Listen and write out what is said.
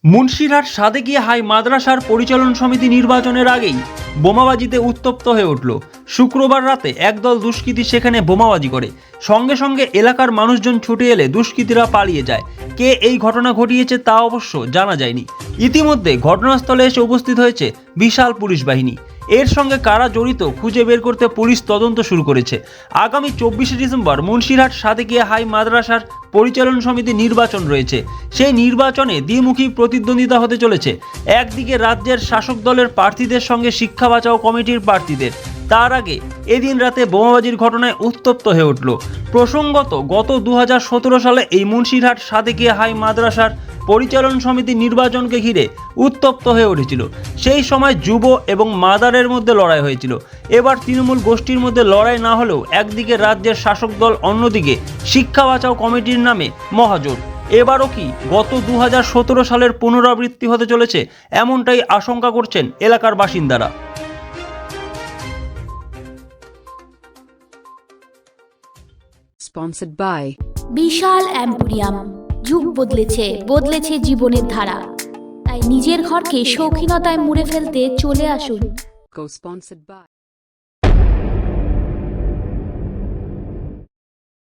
Munshirhat Sadekia high মাদ্রাসার পরিচালন সমিতি নির্বাচনের আগেই বোমাবাজিতে উত্তপ্ত হয়ে উঠল। শুক্রবার রাতে একদল দুষ্কৃতী সেখানে বোমাবাজি করে, সঙ্গে সঙ্গে এলাকার মানুষজন ছুটে এলে দুষ্কৃতীরা পালিয়ে যায়। কে এই ঘটনা ঘটিয়েছে তা অবশ্য জানা যায়নি। ইতিমধ্যে ঘটনাস্থলে এসে উপস্থিত হয়েছে বিশাল পুলিশ বাহিনী। এর সঙ্গে কারা জড়িত খুঁজে বের করতে পুলিশ তদন্ত শুরু করেছে। আগামী 24শে ডিসেম্বর মুন্সিরহাট সাদেকিয়া হাই মাদ্রাসার পরিচালন সমিতি নির্বাচন রয়েছে। সেই নির্বাচনে দ্বিমুখী প্রতিদ্বন্দ্বিতা হতে চলেছে। একদিকে রাজ্যের শাসক দলের প্রার্থীদের সঙ্গে শিক্ষা বাঁচাও কমিটির প্রার্থীদের। তার আগে এদিন রাতে বোমাবাজির ঘটনায় উত্তপ্ত হয়ে উঠল। প্রসঙ্গত, গত 2017 সালে এই মুন্সিরহাট সাদেকিয়া হাই মাদ্রাসার পরিচালন সমিতি নির্বাচনকে ঘিরে উত্তপ্ত হয়ে উঠেছিল। সেই সময় যুব এবং মাদারের মধ্যে লড়াই হয়েছিল। এবার তৃণমূল গোষ্ঠীর মধ্যে লড়াই না হলেও একদিকে রাজ্যের শাসক দল, অন্যদিকে শিক্ষা বাঁচাও কমিটির নামে মহাজোট। এবারও কি গত 2017 সালের পুনরাবৃত্তি হতে চলেছে, এমনটাই আশঙ্কা করছেন এলাকার বাসিন্দারা। Sponsored by Bishal emporium. যুগ বদলেছে জীবনের ধারা। তাই নিজের ঘরকে শৌখিনতায় মুড়ে ফেলতে চলে আসুন। Co-sponsored by